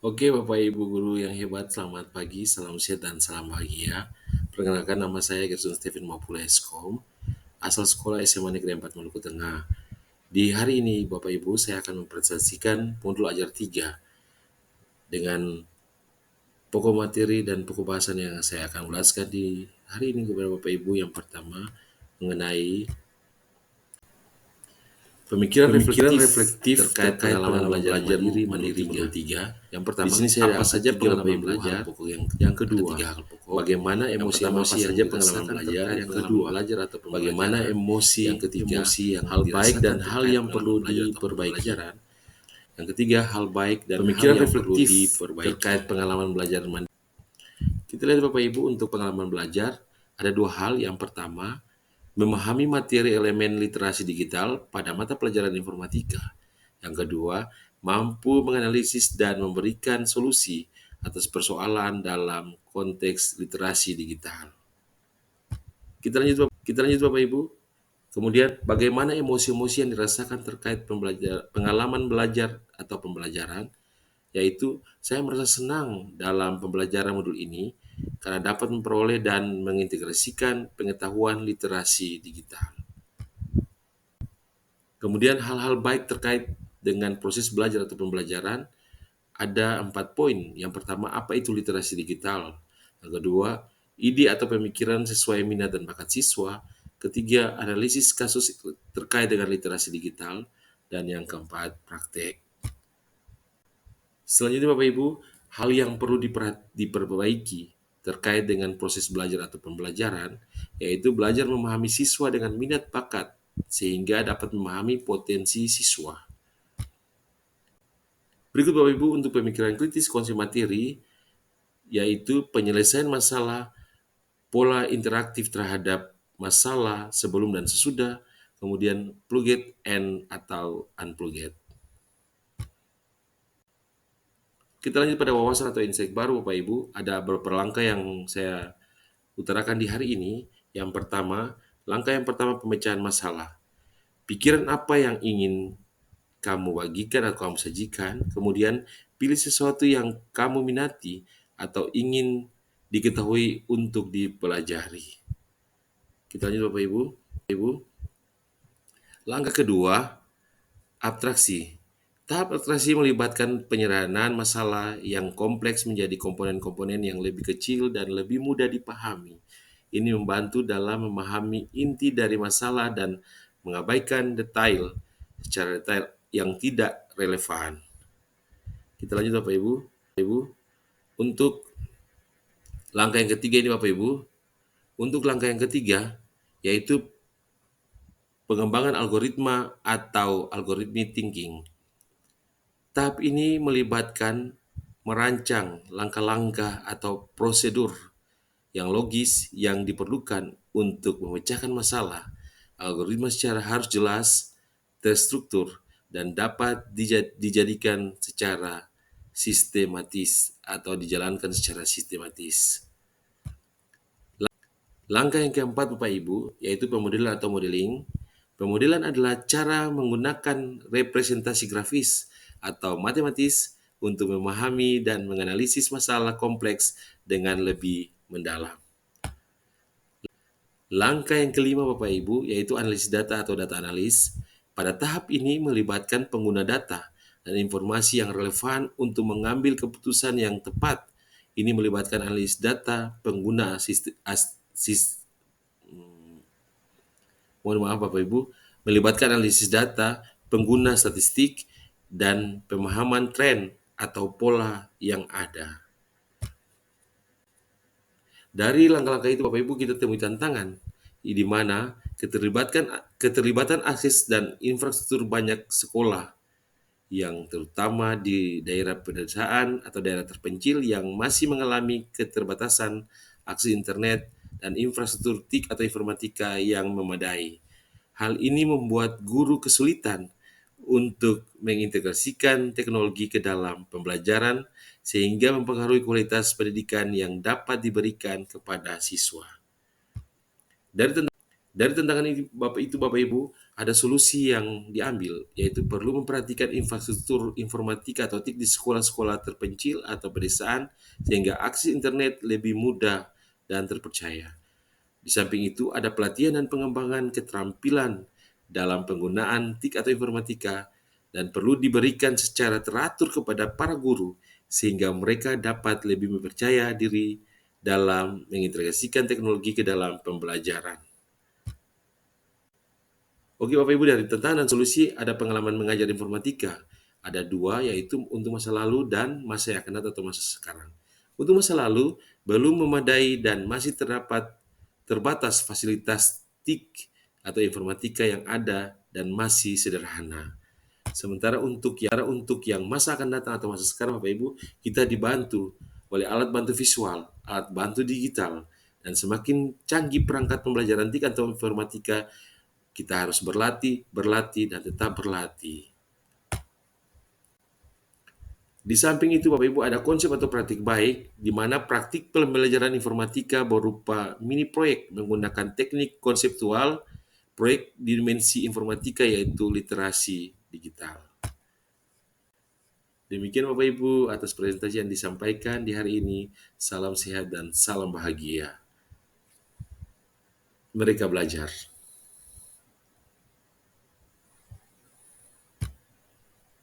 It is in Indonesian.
Oke, Bapak Ibu guru yang hebat, selamat pagi, salam sehat dan salam bahagia. Perkenalkan nama saya Gerson Stephen Mapula Eskom, asal sekolah SMA Negeri 4 Maluku Tengah. Di hari ini, Bapak Ibu, saya akan mempresentasikan modul ajar 3 dengan pokok materi dan pokok bahasan yang saya akan ulaskan di hari ini kepada Bapak Ibu. Yang pertama, mengenai pemikiran Pemikiran reflektif reflektif terkait pengalaman belajar mandiri modul 3. Yang pertama, di sini saya ada apa saja pengalaman pengalaman belajar. belajar? Yang Ada kedua, 3 hal pokok. bagaimana Yang pertama, emosi-emosi apa yang saja pengalaman dirasakan belajar? terkait Yang pengalaman kedua, belajar atau bagaimana pembelajaran. emosi Yang ketiga, yang hal baik dirasakan dan hal terkait yang perlu pengalaman belajar atau diperbaiki. pembelajaran. Yang ketiga, hal baik dan hal Pemikiran yang perlu reflektif diperbaiki terkait terkait pengalaman belajar mandiri. Kita lihat Bapak Ibu, untuk pengalaman belajar ada dua hal. Yang pertama, memahami materi elemen literasi digital pada mata pelajaran informatika. Yang kedua, mampu menganalisis dan memberikan solusi atas persoalan dalam konteks literasi digital. Kita lanjut Bapak Ibu. Kemudian, bagaimana emosi-emosi yang dirasakan terkait pengalaman belajar atau pembelajaran, yaitu saya merasa senang dalam pembelajaran modul ini karena dapat memperoleh dan mengintegrasikan pengetahuan literasi digital. Kemudian hal-hal baik terkait dengan proses belajar atau pembelajaran ada 4 poin. Yang pertama, apa itu literasi digital? Yang kedua, ide atau pemikiran sesuai minat dan bakat siswa. Ketiga, analisis kasus terkait dengan literasi digital. Dan yang keempat, praktek. Selanjutnya Bapak Ibu, hal yang perlu diperbaiki terkait dengan proses belajar atau pembelajaran, yaitu belajar memahami siswa dengan minat bakat, sehingga dapat memahami potensi siswa. Berikut Bapak Ibu untuk pemikiran kritis konsep materi, yaitu penyelesaian masalah, pola interaktif terhadap masalah sebelum dan sesudah, kemudian plugged and atau unplugged. Kita lanjut pada wawasan atau insight baru Bapak Ibu. Ada beberapa langkah yang saya utarakan di hari ini. Yang pertama, langkah yang pertama pemecahan masalah. Pikiran apa yang ingin kamu bagikan atau kamu sajikan, kemudian pilih sesuatu yang kamu minati atau ingin diketahui untuk dipelajari. Kita lanjut Bapak Ibu. Ibu. Langkah kedua, abstraksi. Tahap abstraksi melibatkan penyederhanaan masalah yang kompleks menjadi komponen-komponen yang lebih kecil dan lebih mudah dipahami. Ini membantu dalam memahami inti dari masalah dan mengabaikan detail secara detail yang tidak relevan. Kita lanjut Bapak Ibu. Ibu, untuk langkah yang ketiga ini Bapak Ibu, untuk langkah yang ketiga yaitu pengembangan algoritma atau algoritmi thinking. Tahap ini melibatkan merancang langkah-langkah atau prosedur yang logis yang diperlukan untuk memecahkan masalah. Algoritma secara harus jelas, terstruktur, dan dapat dijadikan secara sistematis atau dijalankan secara sistematis. Langkah yang keempat Bapak Ibu, yaitu pemodelan atau modeling. Pemodelan adalah cara menggunakan representasi grafis atau matematis untuk memahami dan menganalisis masalah kompleks dengan lebih mendalam. Langkah yang kelima Bapak Ibu, yaitu analisis data atau data analis. Pada tahap ini melibatkan pengguna data dan informasi yang relevan untuk mengambil keputusan yang tepat. Ini melibatkan analisis data, pengguna mohon maaf Bapak Ibu, melibatkan analisis data, pengguna statistik, dan pemahaman tren atau pola yang ada. Dari langkah-langkah itu Bapak Ibu kita temui tantangan di mana keterlibatan akses dan infrastruktur banyak sekolah yang terutama di daerah pedesaan atau daerah terpencil yang masih mengalami keterbatasan akses internet dan infrastruktur TIK atau informatika yang memadai. Hal ini membuat guru kesulitan untuk mengintegrasikan teknologi ke dalam pembelajaran sehingga mempengaruhi kualitas pendidikan yang dapat diberikan kepada siswa. Dari tantangan ini Bapak Ibu, ada solusi yang diambil, yaitu perlu memperhatikan infrastruktur informatika atau TIK di sekolah-sekolah terpencil atau pedesaan, sehingga akses internet lebih mudah dan terpercaya. Di samping itu, ada pelatihan dan pengembangan keterampilan dalam penggunaan TIK atau informatika dan perlu diberikan secara teratur kepada para guru sehingga mereka dapat lebih mempercaya diri dalam mengintegrasikan teknologi ke dalam pembelajaran. Oke Bapak Ibu, dari tantangan dan solusi ada pengalaman mengajar informatika. Ada dua, yaitu untuk masa lalu dan masa yang akan datang atau masa sekarang. Untuk masa lalu, belum memadai dan masih terbatas fasilitas TIK atau informatika yang ada dan masih sederhana. Sementara untuk yang masa akan datang atau masa sekarang Bapak Ibu, kita dibantu oleh alat bantu visual, alat bantu digital, dan semakin canggih perangkat pembelajaran TIK atau informatika, kita harus berlatih, berlatih, dan tetap berlatih. Di samping itu, Bapak Ibu, ada konsep atau praktik baik, di mana praktik pembelajaran informatika berupa mini proyek menggunakan teknik konseptual, proyek di dimensi informatika yaitu literasi digital. Demikian Bapak Ibu atas presentasi yang disampaikan di hari ini. Salam sehat dan salam bahagia. Mereka belajar.